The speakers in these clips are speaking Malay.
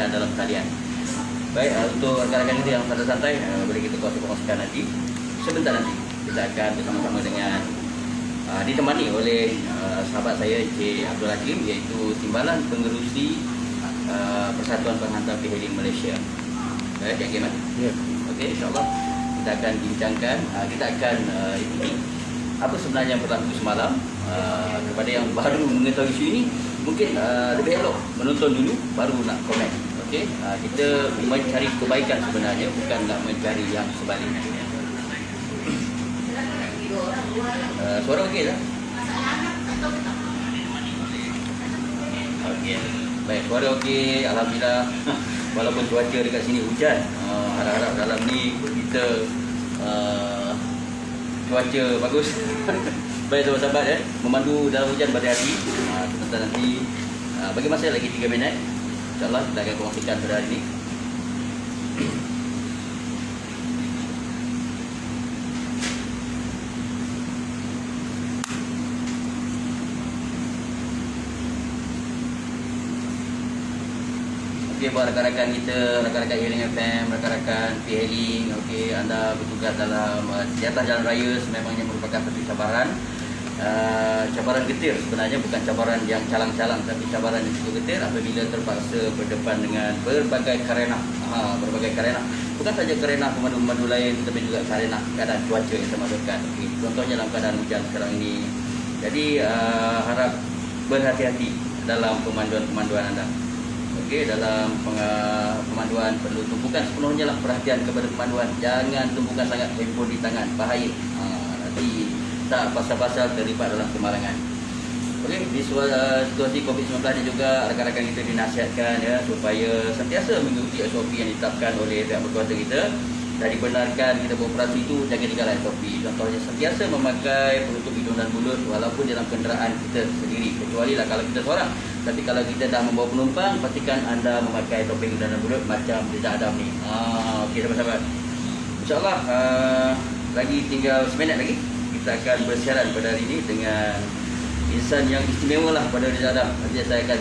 kongsikan dalam talian. Baik, untuk rekan-rekan kita yang santai-santai, boleh kita kongsikan nanti. Sebentar nanti kita akan bersama-sama dengan ditemani oleh sahabat saya Encik Abdul Hakim, iaitu Timbalan Pengerusi Persatuan Penghantar P-Hailing Malaysia. Baik, Encik Hakim? Ya. Okey, insyaAllah kita akan bincangkan, kita akan ikuti apa sebenarnya yang berlaku semalam. Kepada yang baru mengetahui isu ini, mungkin lebih elok menonton dulu baru nak komen. Okey, kita mencari kebaikan sebenarnya, bukan nak mencari yang sebaliknya. Suara okey tak? Okey. Baik, suara okey, alhamdulillah. Walaupun cuaca dekat sini hujan, harap-harap dalam ni kita cuaca bagus. Baik sahabat-sahabat, memandu dalam hujan pada hari. Sebentar nanti bagi masa lagi 3 minit, InsyaAllah kita akan kongsikan pada hari ini. Okey, buat rakan-rakan kita, rakan-rakan Hailing FM, rakan-rakan P-Hailing, okey, anda bertugas dalam di atas jalan raya sememangnya merupakan satu cabaran. Cabaran getir sebenarnya, bukan cabaran yang calang-calang, tapi cabaran yang cukup getir apabila terpaksa berdepan dengan berbagai karena. Berbagai karena. Bukan saja karena pemandu-pemandu lain, tapi juga karena keadaan cuaca yang termasukkan. Okay. Contohnya dalam keadaan hujan sekarang ini. Jadi harap berhati-hati dalam pemanduan-pemanduan anda. Okey, dalam pemanduan perlu tumpukan sepenuhnya lah perhatian kepada pemanduan. Jangan tumpukan sangat handphone di tangan, bahaya. Nanti tak pasal-pasal terlibat dalam kemalangan. Okey, di situasi COVID-19 ni juga rakan-rakan kita dinasihatkan ya supaya sentiasa mengikuti SOP yang ditetapkan oleh pihak berkuasa kita. Dan dibenarkan kita beroperasi itu jaga tingkatlah SOP. Contohnya sentiasa memakai penutup hidung dan mulut walaupun dalam kenderaan kita sendiri, kecuali lah kalau kita seorang. Tapi kalau kita dah membawa penumpang, pastikan anda memakai topeng hidung dan mulut macam Reza Adam ni. Okey sahabat-sahabat, InsyaAllah lagi tinggal seminit lagi kita akan bersiaran pada hari ini dengan insan yang istimewa lah pada Reza Adam. Nanti saya akan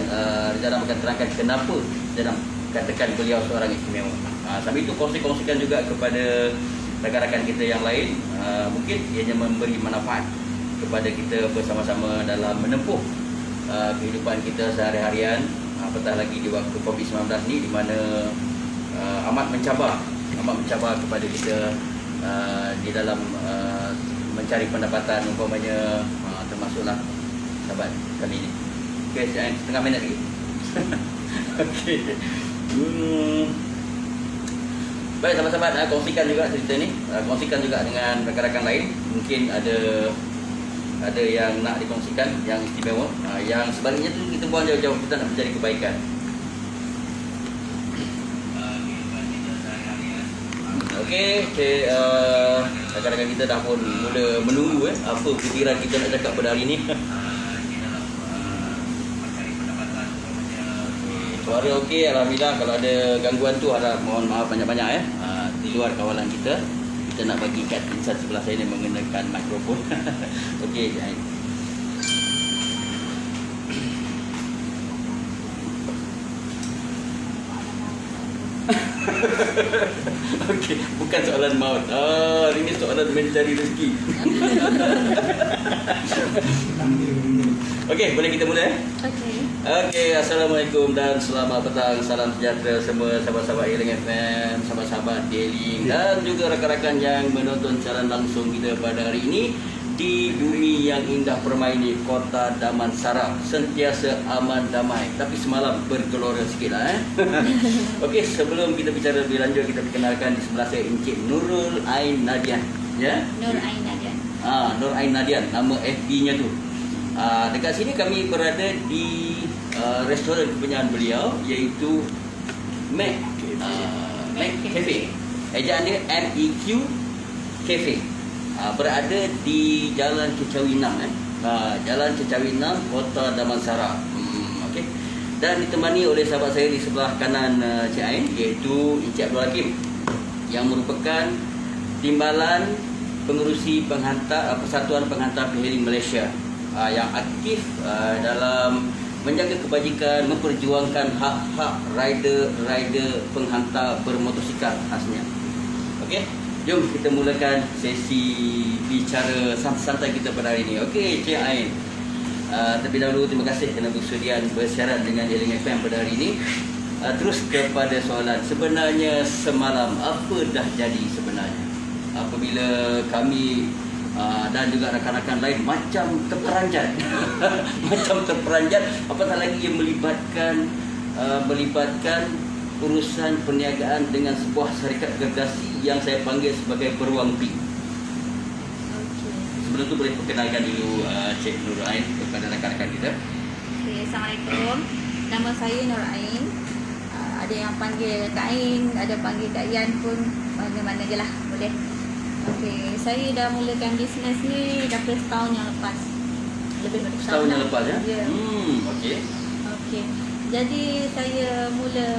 Reza Adam akan terangkan kenapa Reza Adam katakan beliau seorang istimewa. Sambil itu kongsikan juga kepada rakan-rakan kita yang lain. Mungkin ianya memberi manfaat kepada kita bersama-sama dalam menempuh kehidupan kita sehari-harian, apatah lagi di waktu COVID-19 ni, di mana amat mencabar kepada kita di dalam mencari pendapatan umpamanya, termasuklah sahabat kami ni. Okey, setengah minit lagi. Okey. Baik sahabat-sahabat, kongsikan juga cerita ni, kongsikan juga dengan rakan-rakan lain. Mungkin ada yang nak dikongsikan yang istimewa, yang sebaliknya tu kita buang jauh-jauh, kita nak mencari kebaikan. Okey, rakan-rakan kita dah pun mula menunggu apa fikiran kita nak cakap pada hari ni. Suara okey, alhamdulillah. Kalau ada gangguan tu harap mohon maaf banyak-banyak di luar kawalan kita. Kita nak bagi kat insan sebelah saya ni mengenakan mikrofon. Okey, okey, bukan soalan maut. Ini soalan mencari rezeki. Okey, boleh kita mula Okey. Okey, Assalamualaikum dan selamat petang. Salam sejahtera semua sahabat-sahabat Hailing FM, sahabat-sahabat Hailing dan juga rakan-rakan yang menonton siaran langsung kita pada hari ini di bumi yang indah permaini Kota Damansara. Sentiasa aman damai, tapi semalam bergelora sikitlah Okey, sebelum kita bicara lebih lanjut, kita perkenalkan di sebelah saya Encik Nurul Ain Nadian. Ya? Nur Ain Nadian. Nur Ain Nadian, nama FB-nya tu. Dekat sini kami berada di restoran kepunyaan beliau, iaitu Mac Cafe. Ejaan dia MEQ Cafe. Berada di Jalan Kecawi 6 Jalan Kecawi 6, Kota Damansara. Okey. Dan ditemani oleh sahabat saya di sebelah kanan Cik Ain, iaitu Encik Abdul Hakim, yang merupakan Timbalan Pengerusi Persatuan Penghantar P-Hailing Malaysia, yang aktif dalam menjaga kebajikan, memperjuangkan hak-hak rider penghantar bermotosikal khasnya. Okey, jom kita mulakan sesi bicara santai-santai kita pada hari ini. Okey, Cik Ain. Terlebih dahulu terima kasih kerana bersedia bersiaran dengan Eling FM pada hari ini. Terus kepada soalan, sebenarnya semalam apa dah jadi sebenarnya? Apabila kami dan juga rakan-rakan lain macam terperanjat macam terperanjat, apatah lagi yang melibatkan urusan perniagaan dengan sebuah syarikat gergasi yang saya panggil sebagai beruang pink. Sebelum tu boleh perkenalkan dulu Cik Nur Ain kepada rakan-rakan kita. Okay, Assalamualaikum. Nama saya Nur Ain. Ada yang panggil Kak Ain, ada panggil Kak Yan pun, mana-mana je lah, boleh. Okey, saya dah mulakan bisnes ni daripada setahun yang lepas. Lebih dari setahun yang lepas ya? Ya. Okey. Okey. Jadi saya mula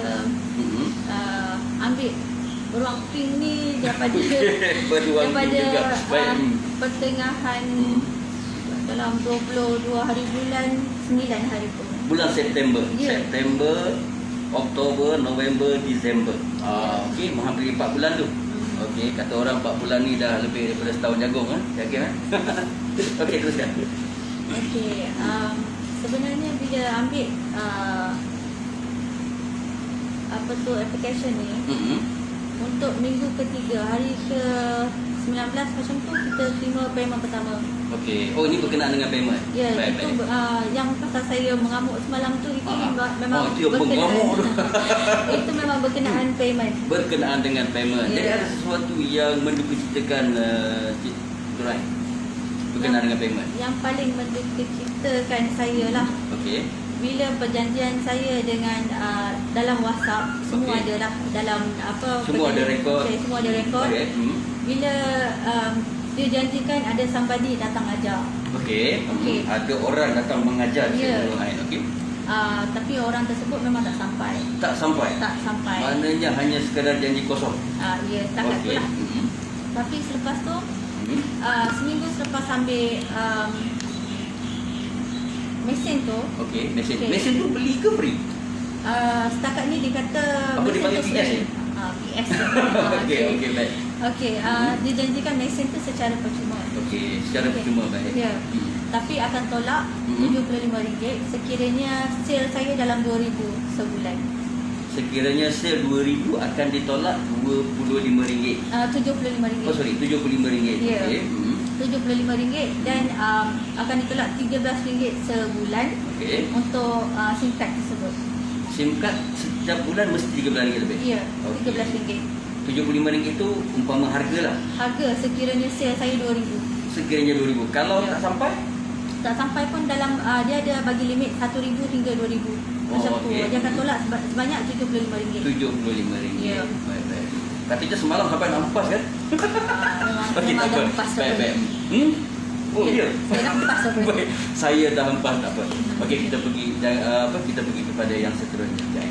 ambil beruang pink ni daripada pertengahan dalam 22 hari bulan 9 hari pun. Bulan September. Ya. September, Oktober, November, Disember. Okey, menghampiri 4 bulan tu. Okey, kata orang 4 bulan ni dah lebih daripada setahun jagung yakin Okey, teruskan. Okey, sebenarnya bila ambil application ni, untuk minggu ketiga, hari ke 19 macam tu kita terima payment pertama. Okey. Oh, ini berkenaan dengan payment. Ya, itu yang pasal saya mengamuk semalam tu itu memang itu berkenaan. Itu memang berkenaan payment. Berkenaan dengan payment. Ya. Jadi ada sesuatu yang mendukacitakan Cik Turai berkenaan dengan payment. Yang paling mendukacitakan saya lah. Okey. Bila perjanjian saya dengan dalam WhatsApp, semua Okey. ada lah dalam Semua ada rekod. Okay, semua ada rekod. Okay. Bila dia janjikan ada somebody datang ajar. Okey. Okey. Ada orang datang mengajar Ya. Cik Turai. Okey. Tapi orang tersebut memang tak sampai. Tak sampai. Tak sampai. Maknanya hanya sekadar janji kosong. Ya, setakat tu Okey. lah. Tapi selepas tu, seminggu selepas ambil mesin tu, Okey, mesin. Okey. Mesin tu beli ke free? setakat ni dia kata Apa mesin dipanggil tu PS free. ni? PS. Okey, baik. Okey, dia janjikan mesin tu secara percuma. Okey, secara Okey. percuma baik. Ya. Tapi akan tolak RM75 sekiranya sale saya dalam RM2,000 sebulan. Sekiranya sale 2000 akan ditolak RM25. RM75. Oh sorry, RM75. Ya. Okey. RM75 dan akan ditolak RM13 sebulan Okey. untuk SIM card tersebut. SIM card setiap bulan mesti RM13 lebih. Ya, Okey. RM13. RM75 tu umpama harga lah. Harga sekiranya sale saya RM2,000. Sekiranya RM2000. Kalau Ya. tak sampai? Tak sampai pun dalam dia ada bagi limit RM1,000 hingga RM2,000. Macam tu. okey. Dia akan tolak sebanyak RM75. RM75. Ya. Baik. Katanya semalam sampai nampas kan? Okey, Memang tak dah apa. lepas Baik. Oh, ya. Saya dah lepas apa? Baik. Saya dah hempas tak apa. Okey, kita pergi kepada yang seterusnya.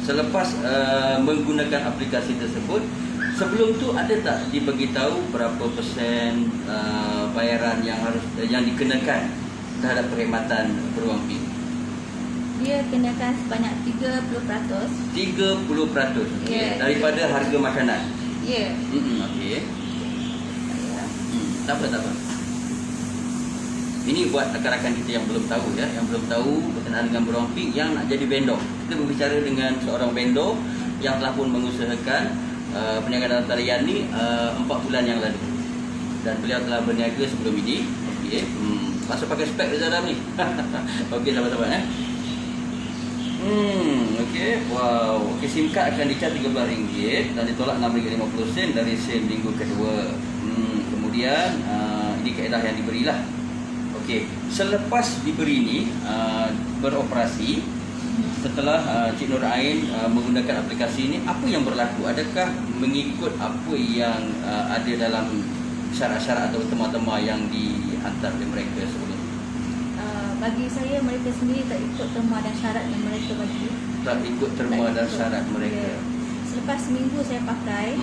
Selepas menggunakan aplikasi tersebut, sebelum tu ada tak diberitahu berapa persen bayaran yang dikenakan terhadap perkhidmatan beruang pink? Dia kenakan sebanyak 30%. 30%. Ya. Daripada harga makanan. Ya. Okey. Tak apa. Ini buat rakan-rakan kita yang belum tahu ya, yang belum tahu berkenaan dengan beruang pink yang nak jadi vendor. Kita berbicara dengan seorang vendor yang telah pun mengusahakan perniagaan dalam talian ni 4 bulan yang lalu. Dan beliau telah berniaga sebelum ini. Okey. Masa pakai spek di dalam ni. Okey, sahabat-sahabat okey. Wow. Okey, SIM card akan dicas RM13 dan ditolak RM6.50 dari SIM minggu kedua. Kemudian ini kaedah yang diberilah. Okey, selepas diberi ni beroperasi setelah Cik Nur Ain menggunakan aplikasi ini, apa yang berlaku? Adakah mengikut apa yang ada dalam syarat-syarat atau tema-tema yang dihantar oleh mereka sebelum? Bagi saya, mereka sendiri tak ikut tema dan syarat yang mereka bagi. Tak ikut terma dan syarat mereka. Ya. Selepas seminggu saya pakai,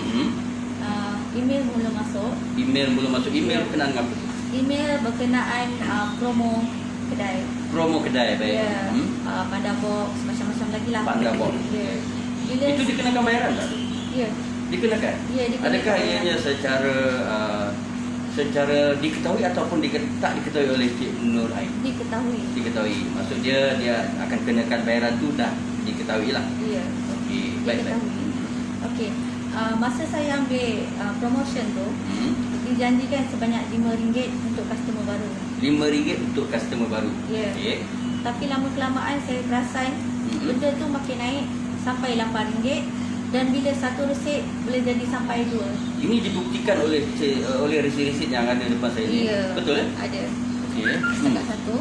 email mula masuk. Email belum masuk. Email berkenaan dengan apa? Email berkenaan promo kedai. promo kedai baik. Ya. Panda box macam-macam lagi lah. Panda box. Ya. Bila Itu dikenakan bayaran tak? ya. Dikenakan? Ya, dikenakan Adakah bayaran. ianya secara diketahui ataupun tak diketahui oleh Cik Nur Ain? Diketahui. Maksud dia akan kenakan bayaran tu dah diketahui lah. Ya. Okey, baik. Diketahui. Okey. Masa saya ambil promotion tu, dijanjikan sebanyak RM5 untuk customer baru. RM5 untuk customer baru. Ya. Okey. Tapi lama-kelamaan saya perasan benda tu makin naik sampai RM8 dan bila satu resit boleh jadi sampai 2. Ini dibuktikan oleh resit-resit yang ada depan saya ni. Ya. Betul eh? Ada. Okey. Setakat satu.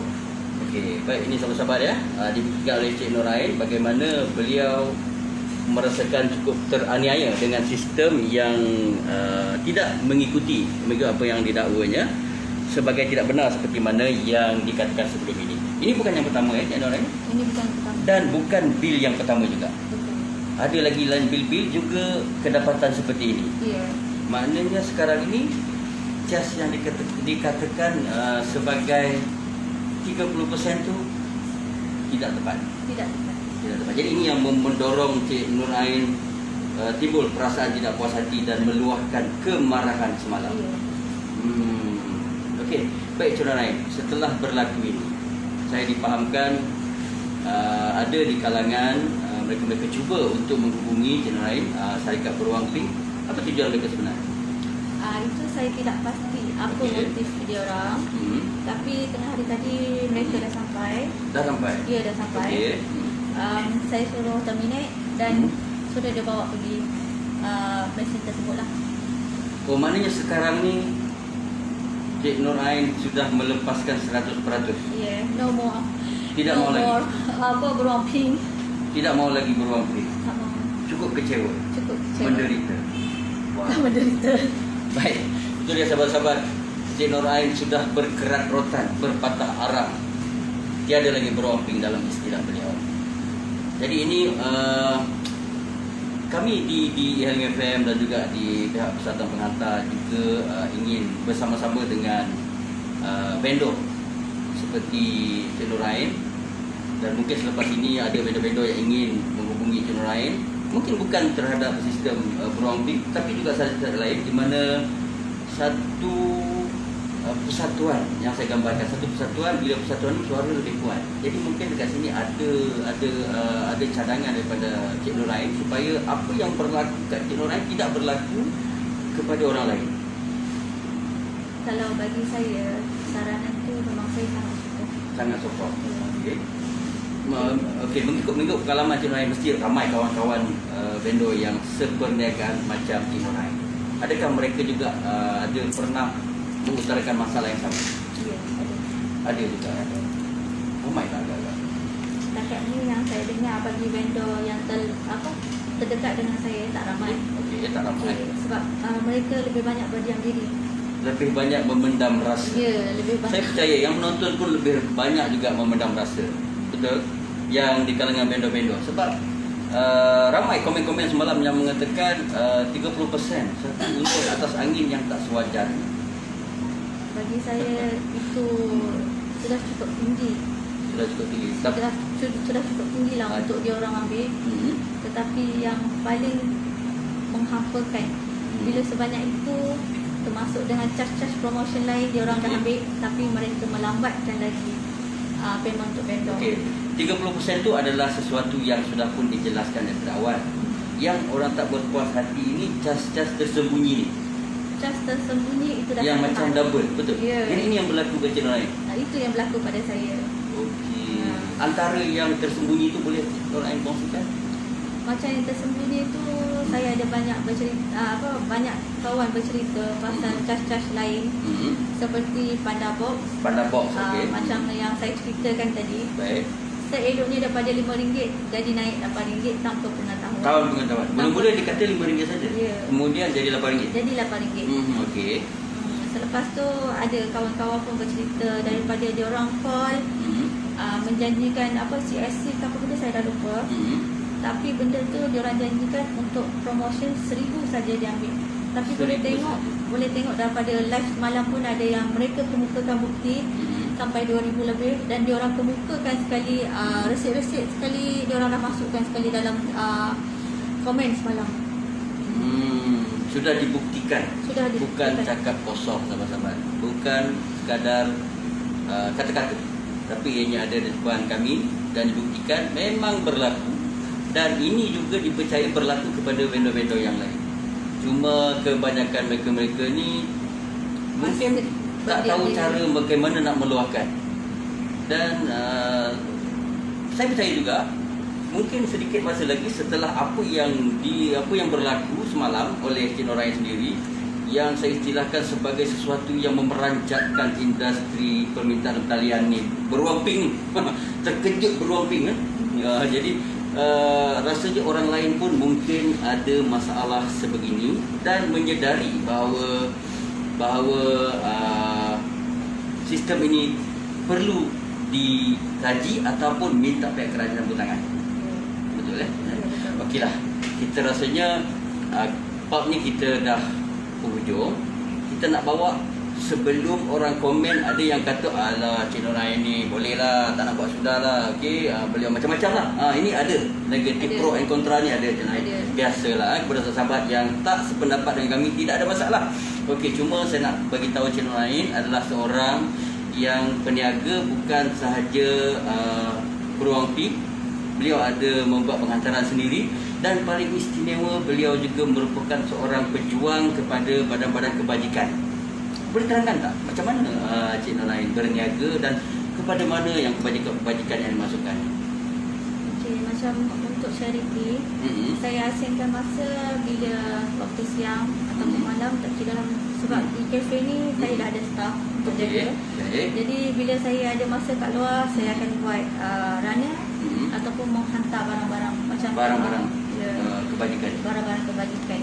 Okey, baik, ini sahabat-sahabat ya. Dibuktikan oleh Cik Nur Ain bagaimana beliau merasakan cukup teraniaya dengan sistem yang tidak mengikuti apa yang didakwanya sebagai tidak benar seperti mana yang dikatakan sebelum ini. Ini bukan yang pertama ya, Cik Nur Ain. Ini bukan pertama. Dan bukan bil yang pertama juga. Betul. Ada lagi lain bil-bil juga kedapatan seperti ini. Ya. Maknanya sekarang ini cas yang dikatakan sebagai 30% tu tidak tepat. Tidak tepat. Tidak tepat. Jadi ini yang mendorong Cik Nur Ain timbul perasaan tidak puas hati dan meluahkan kemarahan semalam. Ya. Okey, baik Cik Nur Ain. Setelah berlaku ini, saya dipahamkan ada di kalangan mereka cuba untuk menghubungi Cik Nur Ain, syarikat Beruang Pink. Apa tujuan mereka sebenarnya? Itu saya tidak pasti apa motif dia orang. Tapi tengah hari tadi mereka dah sampai. Dah sampai? Ya, dah sampai. Okey. Saya suruh terminate dan suruh dia bawa pergi mesin tersebut lah. Oh, maknanya sekarang ni Cik Nur Ain sudah melepaskan 100%. Yeah, no more. Tidak no mau lagi. more. Beruang pink. Tidak mau lagi beruang pink. Tak mau. Cukup kecewa. Cukup kecewa. Menderita. Menderita. Baik. Itu dia sahabat-sahabat. Cik Nur Ain sudah berkerak rotan, berpatah arang. Tiada lagi beruang pink dalam istilah beliau. Jadi ini kami di Healing FM dan juga di pihak Persatuan Penghantar juga ingin bersama-sama dengan vendor seperti Cik Nur Ain, dan mungkin selepas ini ada vendor-vendor yang ingin menghubungi Cik Nur Ain, mungkin bukan terhadap sistem beruang pink, tapi juga satu lain di mana satu persatuan yang saya gambarkan, satu persatuan, bila persatuan ini suara lebih kuat. Jadi mungkin dekat sini ada cadangan daripada Cik Nur Ain supaya apa yang berlaku kat Cik Nur Ain tidak berlaku kepada orang lain. Kalau bagi saya, saranan tu memang saya sangat suka. Sangat support. Okey. Okey, mengikut pengalaman Cik Nur Ain, mesti ramai kawan-kawan vendor yang seperniagaan macam Cik Nur Ain. Adakah mereka juga ada pernah mengutarakan masalah yang sama? Ya, ada. Ada juga. Ramai tak agak-agak? Setakat ni yang saya dengar bagi vendor yang terdekat dengan saya tak ramai. Okey, tak ramai. Sebab mereka lebih banyak berdiam diri. Lebih banyak memendam rasa. Ya, lebih banyak. Saya percaya yang menonton pun lebih banyak juga memendam rasa. Betul? Yang di kalangan vendor-vendor. Sebab ramai komen-komen semalam yang mengatakan 30% satu untuk atas angin yang tak sewajarnya. Bagi saya itu sudah cukup tinggi. Sudah cukup tinggi. Sudah cukup tinggi lah untuk dia orang ambil. Tetapi yang paling menghampakan, bila sebanyak itu termasuk dengan charge-charge promotion lain dia orang dah ambil, tapi mereka melambatkan lagi payment untuk vendor. Okey, 30% tu adalah sesuatu yang sudah pun dijelaskan daripada awal. Yang orang tak berpuas hati ini cas-cas tersembunyi ni. Cas tersembunyi itu dah Yang macam double, betul? Ya. Jadi ini yang berlaku ke Cik Nur Ain. Itu yang berlaku pada saya. Okey. Antara yang tersembunyi itu boleh Nur Ain kongsikan? Macam yang tersembunyi itu, saya ada banyak bercerita, banyak kawan bercerita pasal cas-cas lain seperti Panda Box. Panda Box, okey. Macam yang saya ceritakan tadi. Baik. Seeloknya daripada RM5 jadi naik RM8 tanpa pengetahuan. Kawan pengetahuan. Mula-mula dikata RM5 saja. Ya. Kemudian jadi RM8. Jadi RM8. Okey. Selepas tu ada kawan-kawan pun bercerita daripada dia orang call menjanjikan CSC ke apa benda saya dah lupa. Tapi benda tu dia orang janjikan untuk promotion 1,000 saja dia ambil. Tapi boleh tengok daripada live semalam pun ada yang mereka kemukakan bukti sampai 2,000 lebih dan diorang kemukakan sekali, resip-resip sekali diorang dah masukkan sekali dalam komen semalam. Sudah dibuktikan. Sudah dibuktikan. Bukan cakap kosong sahabat-sahabat. Bukan sekadar kata-kata. Tapi ianya ada di depan kami dan dibuktikan memang berlaku. Dan ini juga dipercayai berlaku kepada vendor-vendor yang lain. Cuma kebanyakan mereka-mereka ni mungkin tak tahu cara bagaimana nak meluahkan. Dan saya percaya juga mungkin sedikit masa lagi setelah apa yang berlaku semalam oleh Cik Nur Ain sendiri, yang saya istilahkan sebagai sesuatu yang memeranjatkan industri permintaan talian ni beruang ping terkejut beruang ping jadi rasanya orang lain pun mungkin ada masalah sebegini dan menyedari bahawa sistem ini perlu dikaji ataupun minta pihak kerajaan bertangan. Betul Okeylah, kita rasanya part ni kita dah penghujung. Kita nak bawa sebelum orang komen ada yang kata alah Cik Nur Ain ni boleh lah, tak nak buat sudah lah. Okey, beliau macam-macam lah. Ini ada negatif, pro and kontra ni ada Cik Nur Ain. Biasalah kepada sahabat yang tak sependapat dengan kami tidak ada masalah. Okey, cuma saya nak bagi tahu Cik Nur Ain adalah seorang yang peniaga, bukan sahaja beruang pi. Beliau ada membuat penghantaran sendiri dan paling istimewa beliau juga merupakan seorang pejuang kepada badan-badan kebajikan. Boleh terangkan tak macam mana Cik Nur Ain berniaga dan kepada mana yang kebajikan yang dimasukkan? Okay, macam untuk charity, saya asingkan masa bila waktu siang atau malam, tak kira sebab di kafe ni saya dah ada staff untuk jaga. Jadi bila saya ada masa kat luar, saya akan buat runner ataupun menghantar barang-barang macam barang-barang kebajikan. Barang-barang kebajikan.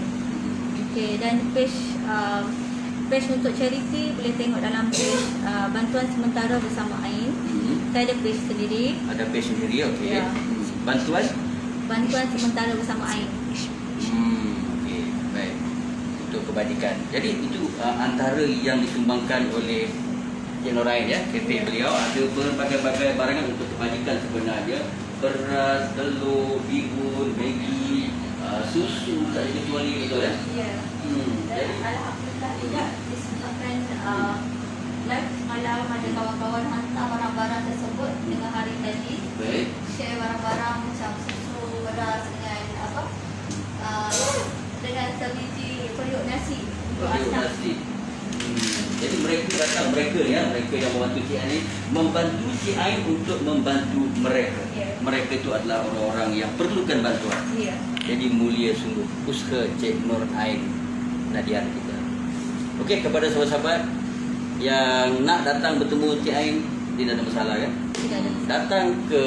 Okey, dan page untuk charity boleh tengok dalam page bantuan sementara bersama Ain. Saya ada page sendiri. Ada page sendiri, okey. Ya. Bantuan sementara bersama Ain. Okey, baik. Untuk kebajikan. Jadi itu antara yang disumbangkan oleh Cik Nur Ain ya, kafe beliau ada berbagai-bagai barangan untuk kebajikan sebenarnya. Beras, telur, bihun, Maggi, susu tak dikecuali betul ya? Ya. Dan alhamdulillah juga disebabkan live semalam ada kawan-kawan hantar barang-barang tersebut dengan hari tadi. Baik. Share barang-barang macam susu, beras dengan dengan sebiji periuk nasi untuk asam. Jadi mereka yang membantu Cik Ain membantu Cik Ain untuk membantu mereka. Mereka itu adalah orang-orang yang perlukan bantuan. Jadi mulia sungguh usaha Cik Nur Ain Nadian kita. Okey, kepada sahabat-sahabat yang nak datang bertemu Cik Ain, tidak ada masalah kan? Tidak ada masalah. Datang ke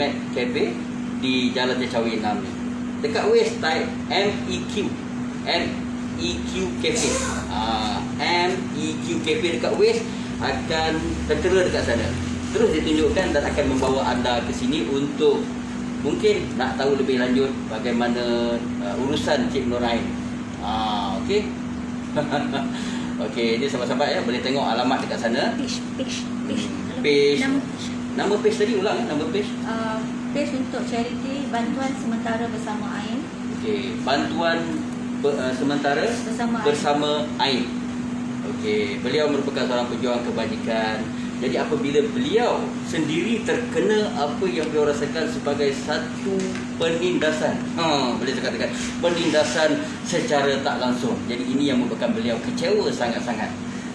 Mac Cafe di Jalan Cacawi 6 ni. Dekat West type MEQ Cafe. MEQ Cafe dekat West akan tertera dekat sana. Terus ditunjukkan dan akan membawa anda ke sini untuk mungkin nak tahu lebih lanjut bagaimana urusan Cik Nur Ain. Okey. Okey, ini sahabat-sahabat ya, boleh tengok alamat dekat sana. Page. Nama page tadi ulang ya, nama page. Page untuk charity bantuan sementara bersama Ain. Okey, bantuan sementara bersama Ain. Okey, beliau merupakan seorang pejuang kebajikan. Jadi apabila beliau sendiri terkena apa yang beliau rasakan sebagai satu penindasan, boleh saya katakan penindasan secara tak langsung. Jadi ini yang membuatkan beliau kecewa sangat-sangat.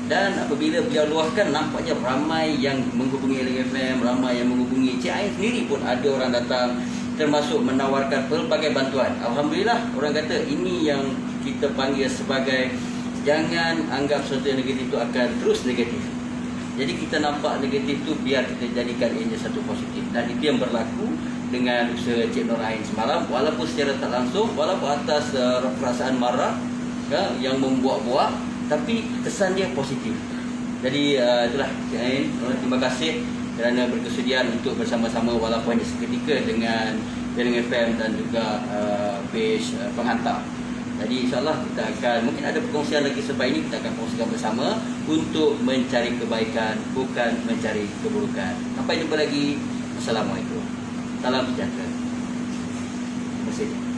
Dan apabila beliau luahkan, nampaknya ramai yang menghubungi Eling FM, ramai yang menghubungi Cik Ain sendiri pun ada orang datang, termasuk menawarkan pelbagai bantuan. Alhamdulillah, orang kata ini yang kita panggil sebagai jangan anggap sesuatu yang negatif itu akan terus negatif. Jadi kita nampak negatif tu biar kita jadikan ianya satu positif. Dan itu yang berlaku dengan usaha Cik Nur Ain semalam, walaupun secara tak langsung, walaupun atas perasaan marah ya, yang membuat-buat, tapi kesan dia positif. Jadi itulah Cik Ain, terima kasih kerana berkesudian untuk bersama-sama walaupun hanya seketika dengan Eling FM dan juga page penghantar. Jadi insyaAllah kita akan, mungkin ada perkongsian lagi selepas ini, kita akan kongsikan bersama untuk mencari kebaikan, bukan mencari keburukan. Sampai jumpa lagi. Assalamualaikum. Salam sejahtera. Terima kasih.